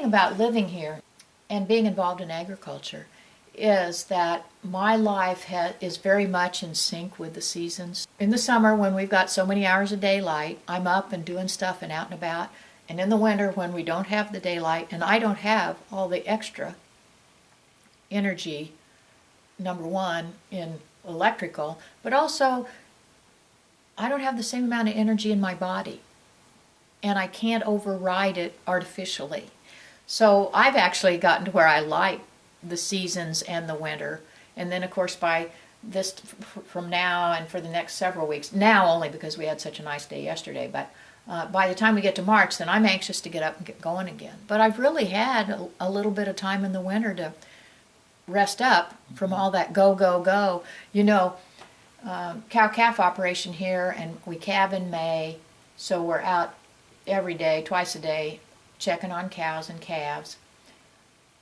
thing about living here and being involved in agriculture is that my life is very much in sync with the seasons. In the summer, when we've got so many hours of daylight, I'm up and doing stuff and out and about. And in the winter, when we don't have the daylight and I don't have all the extra energy, number one, in electrical, but also I don't have the same amount of energy in my body, and I can't override it artificially. So I've actually gotten to where I like the seasons and the winter. And then of course by this, from now and for the next several weeks, now only because we had such a nice day yesterday, but by the time we get to March, then I'm anxious to get up and get going again. But I've really had a little bit of time in the winter to rest up from all that go, go, go. You know, cow-calf operation here, and we calve in May, so we're out every day, twice a day, checking on cows and calves.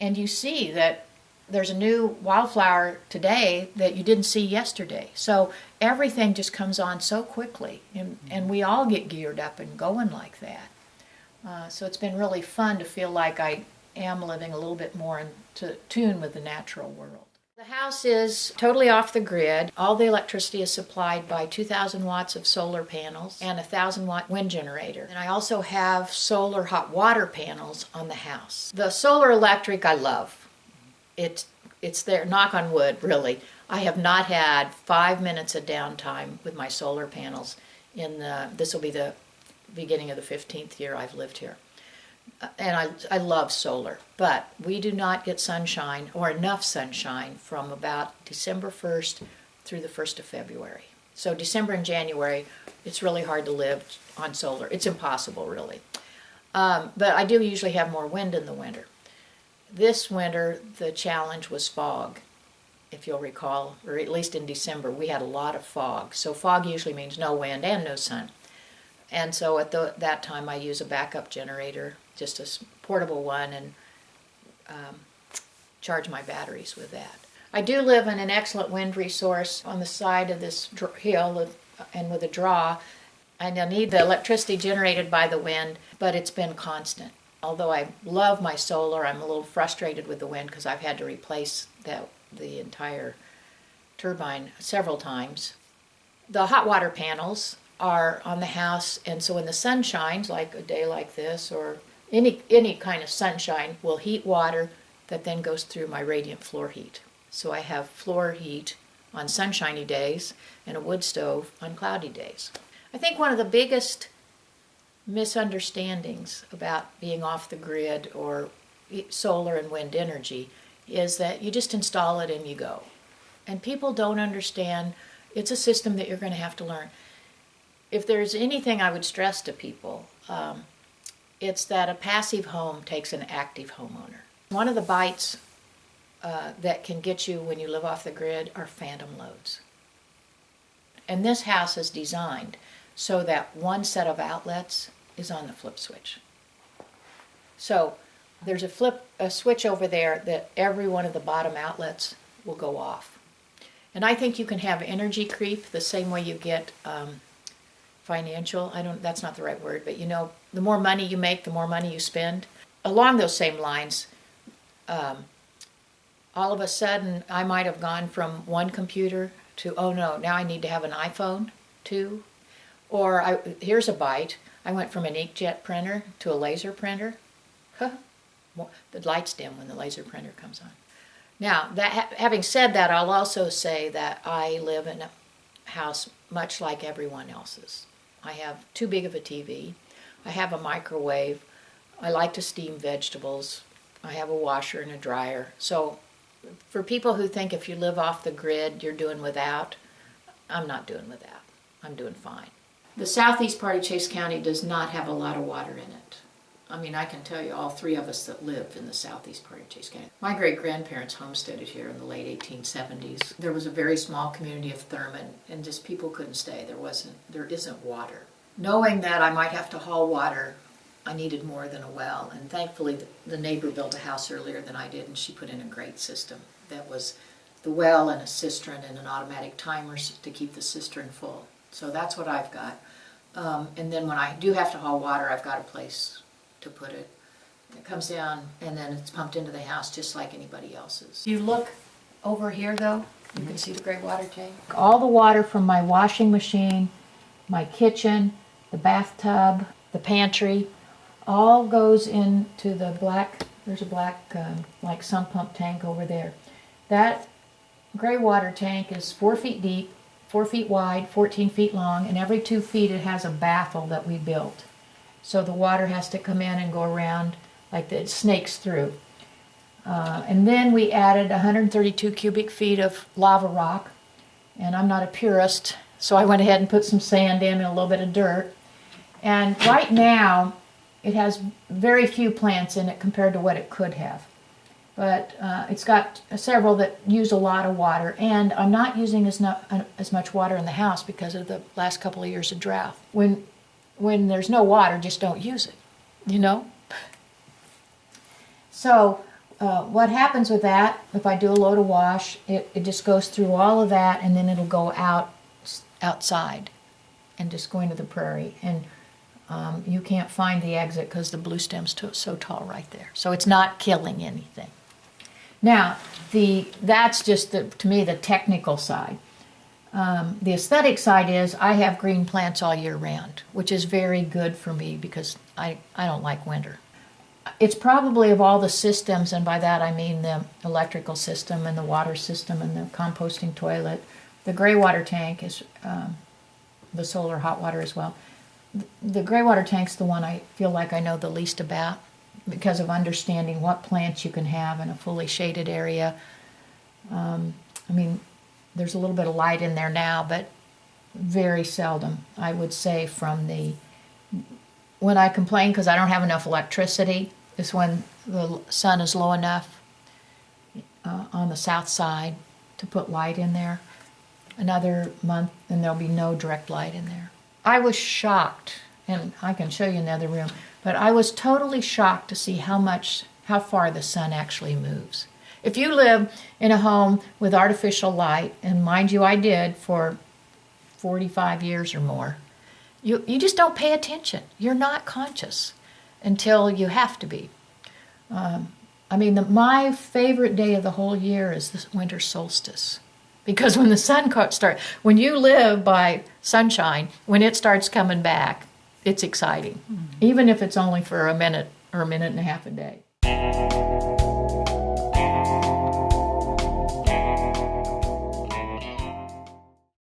And you see that there's a new wildflower today that you didn't see yesterday. So everything just comes on so quickly, and we all get geared up and going like that. So it's been really fun to feel like I am living a little bit more in tune with the natural world. The house is totally off the grid. All the electricity is supplied by 2,000 watts of solar panels and a 1,000-watt wind generator. And I also have solar hot water panels on the house. The solar electric I love. It's there, knock on wood, really. I have not had 5 minutes of downtime with my solar panels. This will be the beginning of the 15th year I've lived here. And I love solar, but we do not get sunshine or enough sunshine from about December 1st through the 1st of February. So December and January, it's really hard to live on solar. It's impossible, really. But I do usually have more wind in the winter. This winter, the challenge was fog, if you'll recall, or at least in December, we had a lot of fog. So fog usually means no wind and no sun. And so at that time I use a backup generator, just a portable one, and charge my batteries with that. I do live in an excellent wind resource on the side of this hill and with a draw, and I need the electricity generated by the wind, but it's been constant. Although I love my solar, I'm a little frustrated with the wind because I've had to replace the entire turbine several times. The hot water panels are on the house, and so when the sun shines, like a day like this, or any kind of sunshine, will heat water that then goes through my radiant floor heat. So I have floor heat on sunshiny days and a wood stove on cloudy days. I think one of the biggest misunderstandings about being off the grid or solar and wind energy is that you just install it and you go. And people don't understand it's a system that you're going to have to learn. If there's anything I would stress to people, it's that a passive home takes an active homeowner. One of the bites that can get you when you live off the grid are phantom loads. And this house is designed so that one set of outlets is on the flip switch. So there's a switch over there that every one of the bottom outlets will go off. And I think you can have energy creep the same way you get financial, that's not the right word, but you know, the more money you make, the more money you spend. Along those same lines, all of a sudden I might have gone from one computer to, oh no, now I need to have an iPhone too. Or here's a bite, I went from an inkjet printer to a laser printer. Huh. The lights dim when the laser printer comes on. Now, having said that, I'll also say that I live in a house much like everyone else's. I have too big of a TV. I have a microwave. I like to steam vegetables. I have a washer and a dryer. So for people who think if you live off the grid, you're doing without, I'm not doing without. I'm doing fine. The southeast part of Chase County does not have a lot of water in it. I mean, I can tell you all three of us that live in the southeast part of Chase County. My great-grandparents homesteaded here in the late 1870s. There was a very small community of Thurman, and just people couldn't stay. There isn't water. Knowing that I might have to haul water, I needed more than a well, and thankfully the neighbor built a house earlier than I did, and she put in a great system. That was the well and a cistern and an automatic timer to keep the cistern full. So that's what I've got. And then when I do have to haul water, I've got a place to put it. It comes down and then it's pumped into the house just like anybody else's. You look over here though, you can see the gray water tank. All the water from my washing machine, my kitchen, the bathtub, the pantry, all goes into the black, there's a black like sump pump tank over there. That gray water tank is 4 feet deep, 4 feet wide, 14 feet long, and every 2 feet it has a baffle that we built. So the water has to come in and go around like that, it snakes through. And then we added 132 cubic feet of lava rock, and I'm not a purist, so I went ahead and put some sand in and a little bit of dirt. And right now, it has very few plants in it compared to what it could have. But it's got several that use a lot of water, and I'm not using as much water in the house because of the last couple of years of drought. When there's no water, just don't use it, you know? So what happens with that, if I do a load of wash, it just goes through all of that, and then it'll go outside and just go into the prairie. And you can't find the exit because the blue stem's so tall right there. So it's not killing anything. Now, that's just, to me, the technical side. The aesthetic side is I have green plants all year round, which is very good for me because I don't like winter. It's probably of all the systems, and by that I mean the electrical system and the water system and the composting toilet, the gray water tank is the solar hot water as well. The gray water tank's the one I feel like I know the least about because of understanding what plants you can have in a fully shaded area. I mean, there's a little bit of light in there now, but very seldom, I would say, when I complain because I don't have enough electricity, is when the sun is low enough on the south side to put light in there. Another month and there'll be no direct light in there. I was shocked, and I can show you in the other room, but I was totally shocked to see how far the sun actually moves. If you live in a home with artificial light, and mind you I did for 45 years or more, you just don't pay attention. You're not conscious until you have to be. I mean, my favorite day of the whole year is the winter solstice. Because when the sun starts, when you live by sunshine, when it starts coming back, it's exciting. Mm-hmm. Even if it's only for a minute or a minute and a half a day.